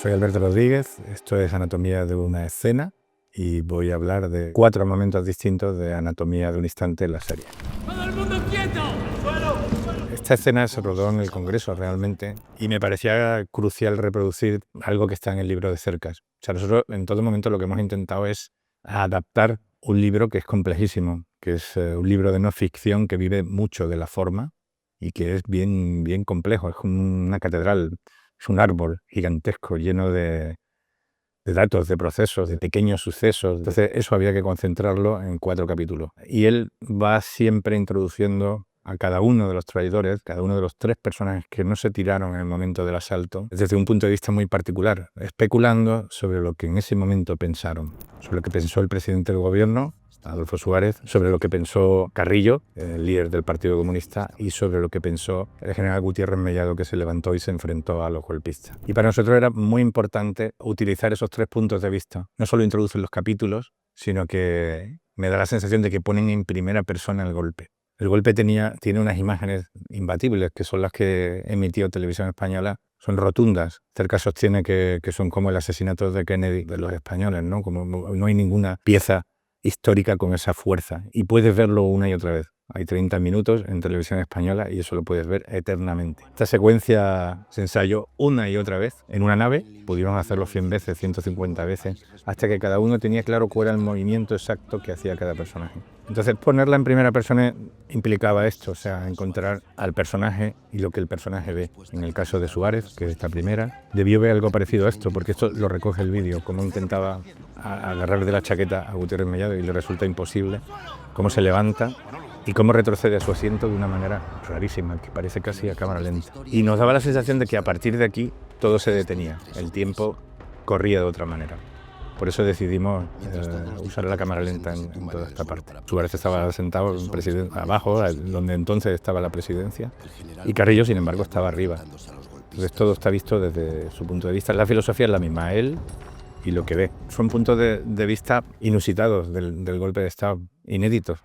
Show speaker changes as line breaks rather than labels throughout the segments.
Soy Alberto Rodríguez, esto es Anatomía de una escena y voy a hablar de 4 momentos distintos de Anatomía de un instante en la serie.
¡Todo el mundo quieto!
Esta escena se rodó en el Congreso realmente y me parecía crucial reproducir algo que está en el libro de Cercas. O sea, nosotros en todo momento lo que hemos intentado es adaptar un libro que es complejísimo, que es un libro de no ficción que vive mucho de la forma y que es bien complejo, es una catedral. Es un árbol gigantesco lleno de datos, de procesos, de pequeños sucesos. Entonces eso había que concentrarlo en 4 capítulos. Y él va siempre introduciendo a cada uno de los traidores, cada uno de los 3 personajes que no se tiraron en el momento del asalto, desde un punto de vista muy particular, especulando sobre lo que en ese momento pensaron, sobre lo que pensó el presidente del gobierno, Adolfo Suárez, sobre lo que pensó Carrillo, el líder del Partido Comunista, y sobre lo que pensó el general Gutiérrez Mellado, que se levantó y se enfrentó a los golpistas. Y para nosotros era muy importante utilizar esos 3 puntos de vista. No solo introducen los capítulos, sino que me da la sensación de que ponen en primera persona el golpe. El golpe tiene unas imágenes imbatibles, que son las que emitió Televisión Española. Son rotundas. Cerca sostiene que son como el asesinato de Kennedy de los españoles, ¿no? Como no hay ninguna pieza histórica con esa fuerza, y puedes verlo una y otra vez. Hay 30 minutos en Televisión Española y eso lo puedes ver eternamente. Esta secuencia se ensayó una y otra vez en una nave, pudieron hacerlo 100 veces, 150 veces, hasta que cada uno tenía claro cuál era el movimiento exacto que hacía cada personaje. Entonces ponerla en primera persona implicaba esto, o sea, encontrar al personaje y lo que el personaje ve. En el caso de Suárez, que es esta primera, debió ver algo parecido a esto, porque esto lo recoge el vídeo, cómo intentaba agarrar de la chaqueta a Gutiérrez Mellado y le resulta imposible, cómo se levanta y cómo retrocede a su asiento de una manera rarísima, que parece casi a cámara lenta. Y nos daba la sensación de que a partir de aquí todo se detenía, el tiempo corría de otra manera. Por eso decidimos usar la cámara lenta en toda esta parte. Suárez estaba sentado abajo, donde entonces estaba la presidencia, y Carrillo, sin embargo, estaba arriba. Entonces todo está visto desde su punto de vista. La filosofía es la misma, él y lo que ve. Son puntos de vista inusitados del golpe de Estado, inéditos,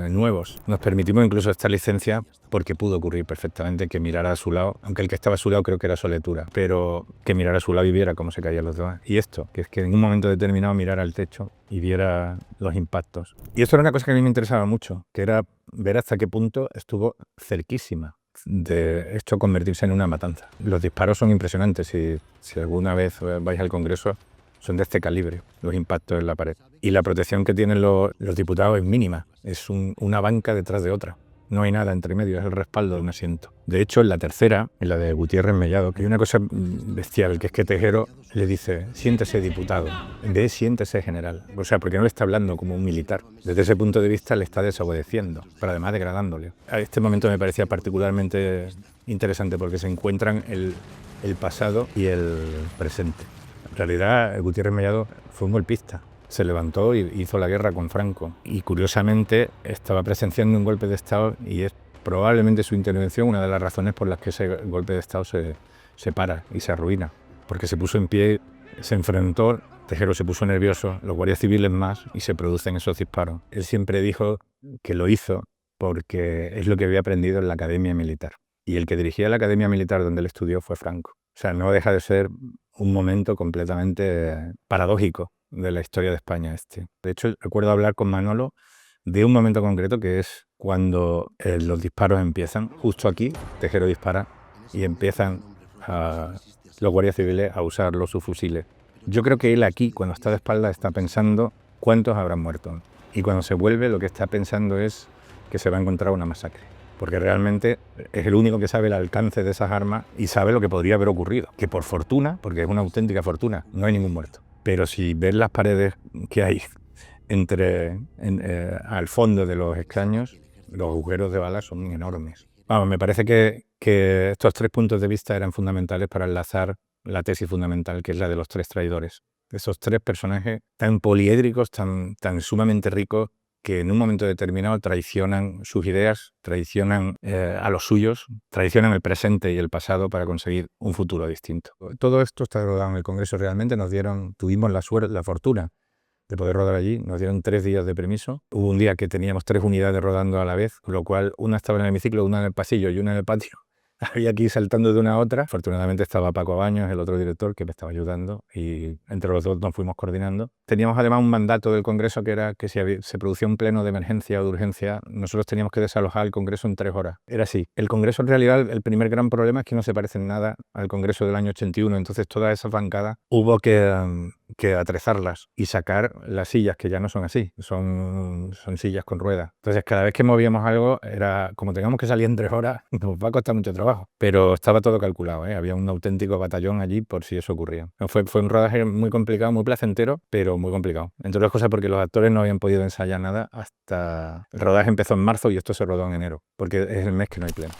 nuevos. Nos permitimos incluso esta licencia porque pudo ocurrir perfectamente que mirara a su lado, aunque el que estaba a su lado creo que era Soletura, pero que mirara a su lado y viera cómo se caían los demás. Y esto, que es que en un momento determinado mirara al techo y viera los impactos. Y esto era una cosa que a mí me interesaba mucho, que era ver hasta qué punto estuvo cerquísima de esto convertirse en una matanza. Los disparos son impresionantes. Si alguna vez vais al Congreso, son de este calibre, los impactos en la pared. Y la protección que tienen los diputados es mínima, es una banca detrás de otra. No hay nada entre medio, es el respaldo de un asiento. De hecho, en la tercera, en la de Gutiérrez Mellado, hay una cosa bestial, que es que Tejero le dice, siéntese diputado, en vez de siéntese general. O sea, porque no le está hablando como un militar. Desde ese punto de vista le está desobedeciendo, pero además degradándole. A este momento me parecía particularmente interesante porque se encuentran el pasado y el presente. En realidad, Gutiérrez Mellado fue un golpista. Se levantó y hizo la guerra con Franco. Y curiosamente estaba presenciando un golpe de Estado y es probablemente su intervención una de las razones por las que ese golpe de Estado se para y se arruina. Porque se puso en pie, se enfrentó, Tejero se puso nervioso, los guardias civiles más, y se producen esos disparos. Él siempre dijo que lo hizo porque es lo que había aprendido en la Academia Militar. Y el que dirigía la Academia Militar donde él estudió fue Franco. O sea, no deja de ser un momento completamente paradójico de la historia de España este. De hecho, recuerdo hablar con Manolo de un momento concreto que es cuando los disparos empiezan. Justo aquí, Tejero dispara y empiezan los guardias civiles a usar los subfusiles. Yo creo que él aquí, cuando está de espaldas, está pensando cuántos habrán muerto. Y cuando se vuelve, lo que está pensando es que se va a encontrar una masacre. Porque realmente es el único que sabe el alcance de esas armas y sabe lo que podría haber ocurrido. Que por fortuna, porque es una auténtica fortuna, no hay ningún muerto. Pero si ves las paredes que hay al fondo de los escaños, los agujeros de balas son enormes. Vamos, me parece que estos 3 puntos de vista eran fundamentales para enlazar la tesis fundamental, que es la de los 3 traidores. Esos 3 personajes tan poliédricos, tan sumamente ricos, que en un momento determinado traicionan sus ideas, traicionan a los suyos, traicionan el presente y el pasado para conseguir un futuro distinto. Todo esto está rodado en el Congreso realmente. Tuvimos la fortuna de poder rodar allí, nos dieron 3 días de permiso. Hubo un día que teníamos 3 unidades rodando a la vez, con lo cual una estaba en el hemiciclo, una en el pasillo y una en el patio, había que ir saltando de una a otra. Afortunadamente estaba Paco Baños, el otro director, que me estaba ayudando, y entre los dos nos fuimos coordinando. Teníamos además un mandato del Congreso que era que si se producía un pleno de emergencia o de urgencia, nosotros teníamos que desalojar el Congreso en 3 horas. Era así. El Congreso, en realidad, el primer gran problema es que no se parece en nada al Congreso del año 81. Entonces todas esas bancadas hubo que atrezarlas y sacar las sillas, que ya no son así, son sillas con ruedas. Entonces cada vez que movíamos algo, era como tengamos que salir en 3 horas, nos va a costar mucho trabajo. Pero estaba todo calculado, ¿eh? Había un auténtico batallón allí por si eso ocurría. Fue un rodaje muy complicado, muy placentero, pero muy complicado. Entre otras cosas porque los actores no habían podido ensayar nada hasta... El rodaje empezó en marzo y esto se rodó en enero, porque es el mes que no hay pleno.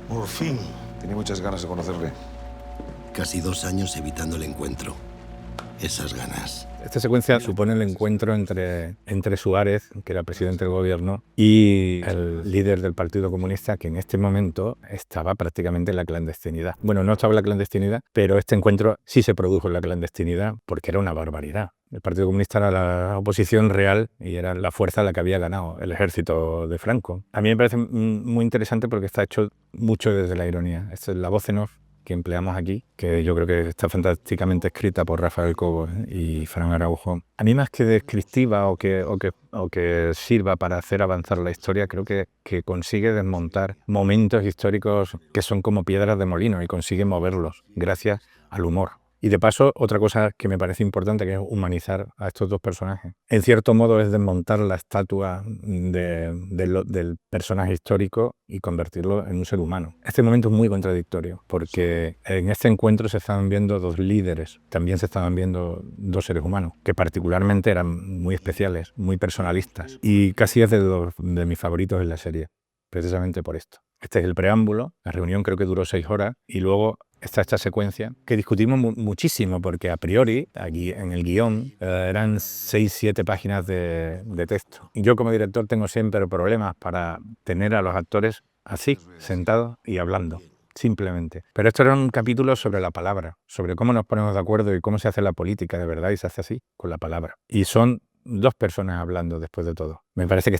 Por fin. Tenía muchas ganas de conocerle.
Casi 2 años evitando el encuentro. Esas ganas.
Esta secuencia supone el encuentro entre Suárez, que era presidente del gobierno, y el líder del Partido Comunista, que en este momento estaba prácticamente en la clandestinidad. Bueno, no estaba en la clandestinidad, pero este encuentro sí se produjo en la clandestinidad porque era una barbaridad. El Partido Comunista era la oposición real y era la fuerza a la que había ganado el ejército de Franco. A mí me parece muy interesante porque está hecho mucho desde la ironía. Esta es la voz en off que empleamos aquí, que yo creo que está fantásticamente escrita por Rafael Cobos y Fran Araujo. A mí, más que descriptiva o que sirva para hacer avanzar la historia, creo que consigue desmontar momentos históricos que son como piedras de molino y consigue moverlos gracias al humor. Y de paso, otra cosa que me parece importante, que es humanizar a estos dos personajes. En cierto modo es desmontar la estatua del personaje histórico y convertirlo en un ser humano. Este momento es muy contradictorio, porque en este encuentro se estaban viendo 2 líderes, también se estaban viendo 2 seres humanos, que particularmente eran muy especiales, muy personalistas, y casi es de mis favoritos en la serie, precisamente por esto. Este es el preámbulo, la reunión creo que duró 6 horas, y luego está esta secuencia que discutimos muchísimo, porque a priori, aquí en el guión, eran 6-7 páginas de texto. Yo como director tengo siempre problemas para tener a los actores así, sentados y hablando, simplemente. Pero esto era un capítulo sobre la palabra, sobre cómo nos ponemos de acuerdo y cómo se hace la política de verdad, y se hace así, con la palabra. Y son 2 personas hablando después de todo. Me parece que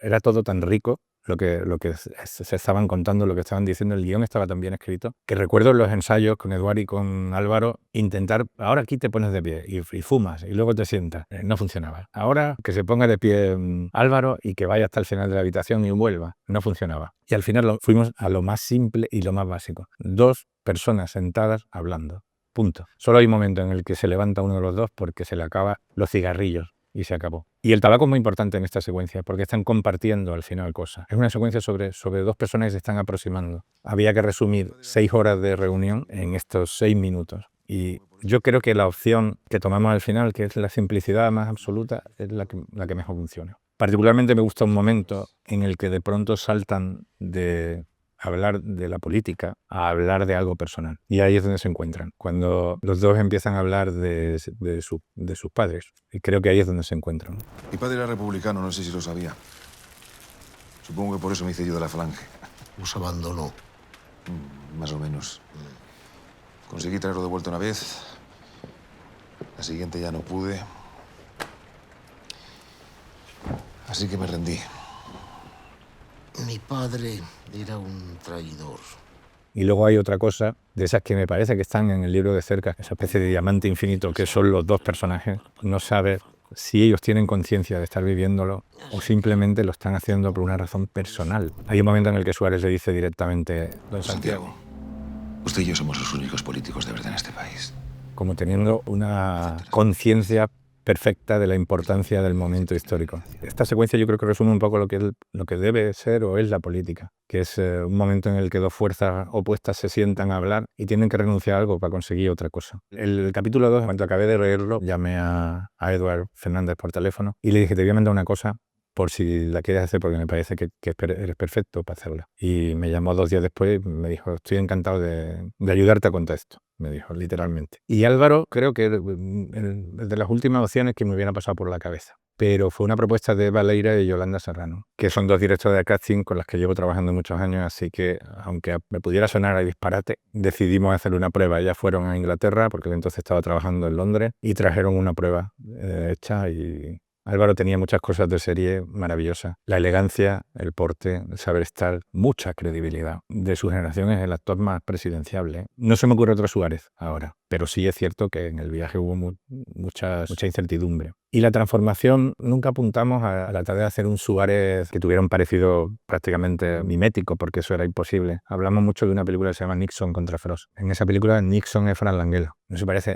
era todo tan rico, lo que se estaban contando, lo que estaban diciendo, el guión estaba tan bien escrito, que recuerdo en los ensayos con Eduard y con Álvaro intentar, ahora aquí te pones de pie y fumas y luego te sientas. No funcionaba. Ahora que se ponga de pie Álvaro y que vaya hasta el final de la habitación y vuelva. No funcionaba. Y al final fuimos a lo más simple y lo más básico. 2 personas sentadas hablando. Punto. Solo hay un momento en el que se levanta uno de los 2 porque se le acaban los cigarrillos. Y se acabó. Y el tabaco es muy importante en esta secuencia porque están compartiendo al final cosas. Es una secuencia sobre 2 personas que se están aproximando. Había que resumir 6 horas de reunión en estos 6 minutos. Y yo creo que la opción que tomamos al final, que es la simplicidad más absoluta, es la que mejor funciona. Particularmente me gusta un momento en el que de pronto saltan de hablar de la política a hablar de algo personal. Y ahí es donde se encuentran, cuando los 2 empiezan a hablar de sus padres. Y creo que ahí es donde se encuentran.
Mi padre era republicano, no sé si lo sabía. Supongo que por eso me hice yo de la Falange.
Nos abandonó.
Más o menos. Conseguí traerlo de vuelta una vez. La siguiente ya no pude. Así que me rendí.
Mi padre era un traidor.
Y luego hay otra cosa, de esas que me parece que están en el libro de cerca, esa especie de diamante infinito que son los 2 personajes. No sabes si ellos tienen conciencia de estar viviéndolo o simplemente lo están haciendo por una razón personal. Hay un momento en el que Suárez le dice directamente: don Santiago,
usted y yo somos los únicos políticos de verdad en este país.
Como teniendo una conciencia perfecta de la importancia del momento histórico. Esta secuencia yo creo que resume un poco lo que debe ser o es la política, que es un momento en el que 2 fuerzas opuestas se sientan a hablar y tienen que renunciar a algo para conseguir otra cosa. El capítulo 2, cuando acabé de leerlo, llamé a Eduard Fernández por teléfono y le dije: te voy a mandar una cosa por si la quieres hacer, porque me parece que eres perfecto para hacerla. Y me llamó 2 días después y me dijo: estoy encantado de ayudarte a contar esto. Me dijo, literalmente. Y Álvaro creo que es de las últimas opciones que me hubiera pasado por la cabeza. Pero fue una propuesta de Eva Leira y Yolanda Serrano, que son 2 directores de casting con las que llevo trabajando muchos años, así que, aunque me pudiera sonar a disparate, decidimos hacer una prueba. Ellas fueron a Inglaterra, porque entonces estaba trabajando en Londres, y trajeron una prueba hecha y Álvaro tenía muchas cosas de serie maravillosas. La elegancia, el porte, el saber estar, mucha credibilidad. De su generación es el actor más presidenciable. No se me ocurre otro Suárez ahora, pero sí es cierto que en el viaje hubo mucha incertidumbre. Y la transformación, nunca apuntamos a la tarea de hacer un Suárez que tuviera un parecido prácticamente mimético, porque eso era imposible. Hablamos mucho de una película que se llama Nixon contra Frost. En esa película Nixon es Frank Langella. No se parece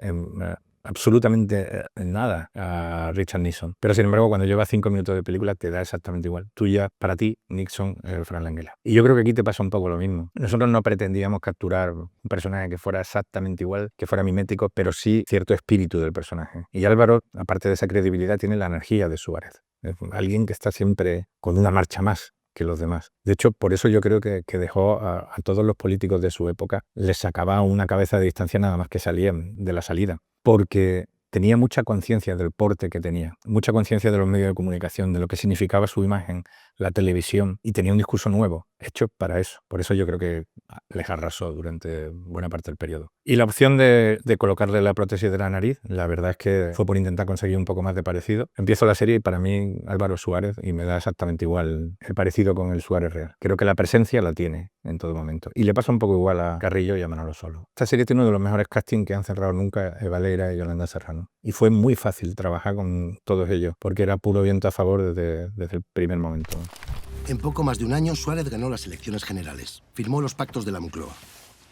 absolutamente nada a Richard Nixon. Pero sin embargo, cuando llevas 5 minutos de película te da exactamente igual. Tú ya, para ti, Nixon es Frank Langella. Y yo creo que aquí te pasa un poco lo mismo. Nosotros no pretendíamos capturar un personaje que fuera exactamente igual, que fuera mimético, pero sí cierto espíritu del personaje. Y Álvaro, aparte de esa credibilidad, tiene la energía de Suárez. Es alguien que está siempre con una marcha más que los demás. De hecho, por eso yo creo que dejó a todos los políticos de su época, les sacaba una cabeza de distancia nada más que salían de la salida, porque tenía mucha conciencia del porte que tenía, mucha conciencia de los medios de comunicación, de lo que significaba su imagen, la televisión, y tenía un discurso nuevo, hecho para eso. Por eso yo creo que les arrasó durante buena parte del periodo. Y la opción de colocarle la prótesis de la nariz, la verdad es que fue por intentar conseguir un poco más de parecido. Empiezo la serie y para mí Álvaro Suárez, y me da exactamente igual el parecido con el Suárez real. Creo que la presencia la tiene en todo momento. Y le pasa un poco igual a Carrillo y a Manolo Solo. Esta serie tiene uno de los mejores castings que han cerrado nunca Eva Leira y Yolanda Serrano. Y fue muy fácil trabajar con todos ellos, porque era puro viento a favor desde el primer momento.
En poco más de un año, Suárez ganó las elecciones generales, firmó los pactos de la Moncloa,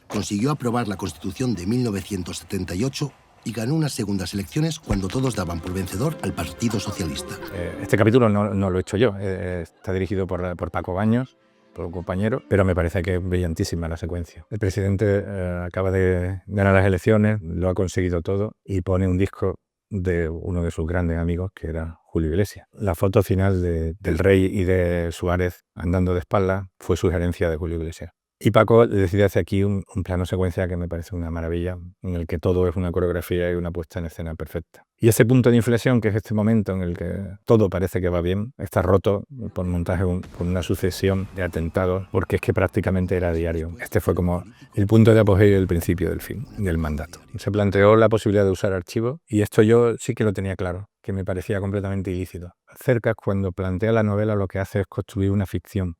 consiguió aprobar la Constitución de 1978 y ganó unas segundas elecciones cuando todos daban por vencedor al Partido Socialista.
Este capítulo no lo he hecho yo, está dirigido por Paco Baños, por un compañero, pero me parece que es brillantísima la secuencia. El presidente acaba de ganar las elecciones, lo ha conseguido todo y pone un disco de uno de sus grandes amigos, que era Julio Iglesias. La foto final del rey y de Suárez andando de espaldas fue sugerencia de Julio Iglesias. Y Paco decide hacer aquí un plano secuencia que me parece una maravilla, en el que todo es una coreografía y una puesta en escena perfecta. Y ese punto de inflexión, que es este momento en el que todo parece que va bien, está roto por montaje con una sucesión de atentados, porque es que prácticamente era diario. Este fue como el punto de apogeo y el principio del fin, del mandato. Se planteó la posibilidad de usar archivos, y esto yo sí que lo tenía claro, que me parecía completamente ilícito. Cercas, cuando plantea la novela, lo que hace es construir una ficción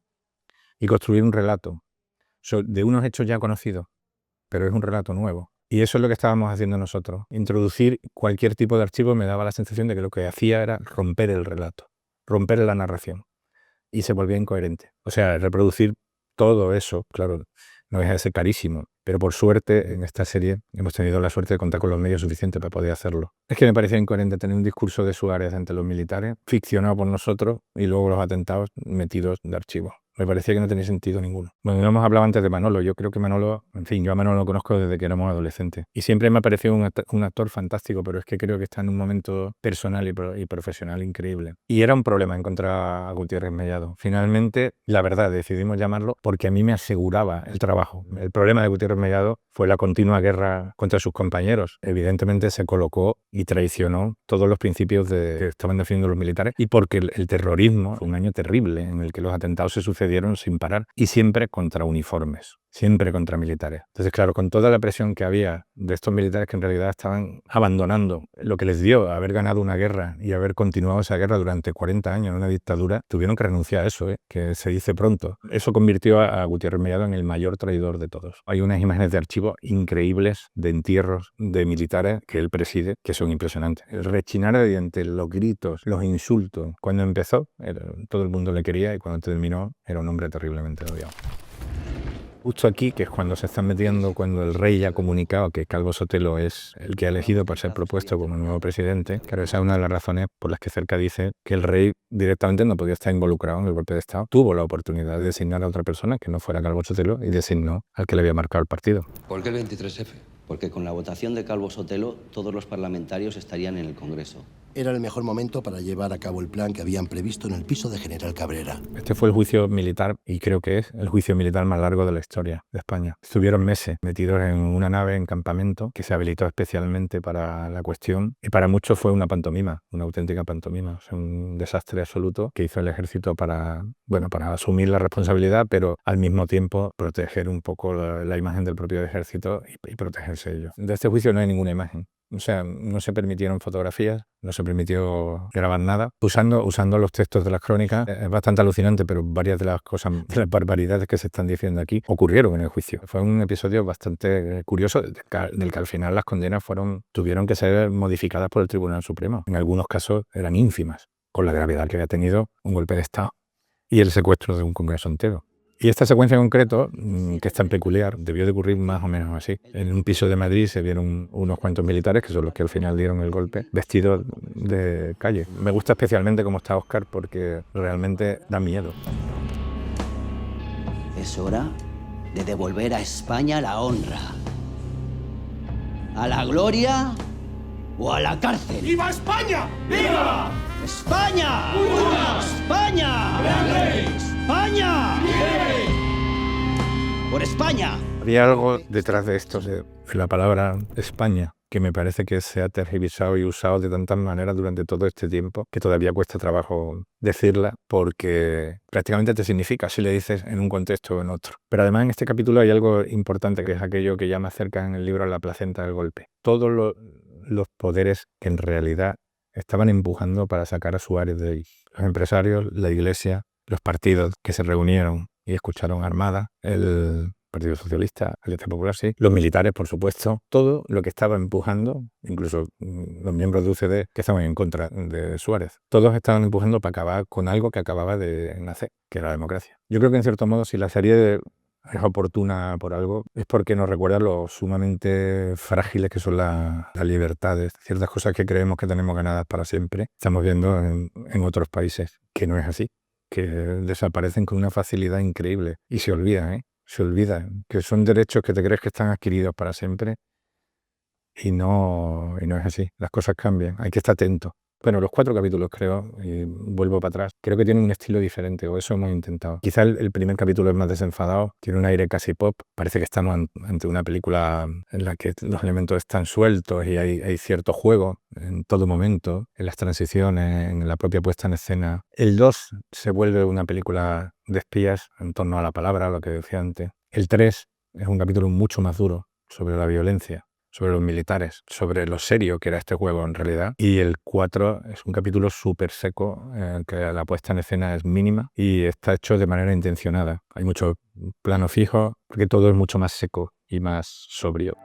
y construir un relato de unos hechos ya conocidos, pero es un relato nuevo. Y eso es lo que estábamos haciendo nosotros. Introducir cualquier tipo de archivo me daba la sensación de que lo que hacía era romper el relato, romper la narración, y se volvía incoherente. O sea, reproducir todo eso, claro, no deja de ser carísimo, pero por suerte en esta serie hemos tenido la suerte de contar con los medios suficientes para poder hacerlo. Es que me parecía incoherente tener un discurso de Suárez ante los militares, ficcionado por nosotros, y luego los atentados metidos de archivo. Me parecía que no tenía sentido ninguno. Bueno, no hemos hablado antes de Manolo. Yo creo que Manolo, en fin, yo a Manolo lo conozco desde que éramos adolescentes. Y siempre me ha parecido un actor fantástico, pero es que creo que está en un momento personal y profesional increíble. Y era un problema encontrar a Gutiérrez Mellado. Finalmente, la verdad, decidimos llamarlo porque a mí me aseguraba el trabajo. El problema de Gutiérrez Mellado fue la continua guerra contra sus compañeros. Evidentemente se colocó y traicionó todos los principios que estaban defendiendo los militares, y porque el terrorismo fue un año terrible en el que los atentados se sucedieron sin parar y siempre contra uniformes, siempre contra militares. Entonces, claro, con toda la presión que había de estos militares que en realidad estaban abandonando lo que les dio haber ganado una guerra y haber continuado esa guerra durante 40 años en una dictadura, tuvieron que renunciar a eso, que se dice pronto. Eso convirtió a Gutiérrez Mellado en el mayor traidor de todos. Hay unas imágenes de archivo increíbles de entierros de militares que él preside, que son impresionantes. El rechinar de dientes, los gritos, los insultos. Cuando empezó, todo el mundo le quería, y cuando terminó, era un hombre terriblemente odiado. Justo aquí, que es cuando se están metiendo, cuando el rey ya ha comunicado que Calvo Sotelo es el que ha elegido para ser propuesto como nuevo presidente. Claro, esa es una de las razones por las que Cerca dice que el rey directamente no podía estar involucrado en el golpe de Estado. Tuvo la oportunidad de designar a otra persona que no fuera Calvo Sotelo y designó al que le había marcado el partido.
¿Por qué el 23F?
Porque con la votación de Calvo Sotelo, todos los parlamentarios estarían en el Congreso.
Era el mejor momento para llevar a cabo el plan que habían previsto en el piso de General Cabrera.
Este fue el juicio militar, y creo que es el juicio militar más largo de la historia de España. Estuvieron meses metidos en una nave en campamento que se habilitó especialmente para la cuestión, y para muchos fue una pantomima, una auténtica pantomima. O sea, un desastre absoluto que hizo el ejército para asumir la responsabilidad, pero al mismo tiempo proteger un poco la imagen del propio ejército y protegerse ellos. De este juicio no hay ninguna imagen. O sea, no se permitieron fotografías, no se permitió grabar nada. Usando los textos de las crónicas, es bastante alucinante, pero varias de las cosas, de las barbaridades que se están diciendo aquí, ocurrieron en el juicio. Fue un episodio bastante curioso, del que al final las condenas tuvieron que ser modificadas por el Tribunal Supremo. En algunos casos eran ínfimas, con la gravedad que había tenido un golpe de Estado y el secuestro de un Congreso entero. Y esta secuencia en concreto, que es tan peculiar, debió de ocurrir más o menos así. En un piso de Madrid se vieron unos cuantos militares, que son los que al final dieron el golpe, vestidos de calle. Me gusta especialmente cómo está Óscar porque realmente da miedo.
Es hora de devolver a España la honra. ¿A la gloria o a la cárcel?
¡Viva España! ¡Viva!
¡España!
¡Viva!
¡España!
¡Grande!
¡España! ¡Por España!
Había algo detrás de esto, de la palabra España, que me parece que se ha tergiversado y usado de tantas maneras durante todo este tiempo que todavía cuesta trabajo decirla porque prácticamente te significa si le dices en un contexto o en otro. Pero además en este capítulo hay algo importante que es aquello que llama cerca en el libro la placenta del golpe. Todos los poderes que en realidad estaban empujando para sacar a Suárez de ahí. Los empresarios, la iglesia, los partidos que se reunieron y escucharon Armada, el Partido Socialista, Alianza Popular, sí, los militares, por supuesto, todo lo que estaba empujando, incluso los miembros de UCD que estaban en contra de Suárez, todos estaban empujando para acabar con algo que acababa de nacer, que era la democracia. Yo creo que en cierto modo, si la serie es oportuna por algo, es porque nos recuerda lo sumamente frágiles que son las libertades, ciertas cosas que creemos que tenemos ganadas para siempre, estamos viendo en otros países que no es así, que desaparecen con una facilidad increíble y se olvidan, se olvida que son derechos que te crees que están adquiridos para siempre y no es así. Las cosas cambian, hay que estar atento. Bueno, los 4 capítulos creo, y vuelvo para atrás, creo que tienen un estilo diferente, o eso hemos intentado. Quizá el primer capítulo es más desenfadado, tiene un aire casi pop, parece que estamos ante una película en la que los elementos están sueltos y hay cierto juego en todo momento, en las transiciones, en la propia puesta en escena. El 2 se vuelve una película de espías en torno a la palabra, lo que decía antes. El 3 es un capítulo mucho más duro sobre la violencia, sobre los militares, sobre lo serio que era este juego en realidad. Y el 4 es un capítulo súper seco, en el que la puesta en escena es mínima y está hecho de manera intencionada. Hay mucho plano fijo, porque todo es mucho más seco y más sobrio.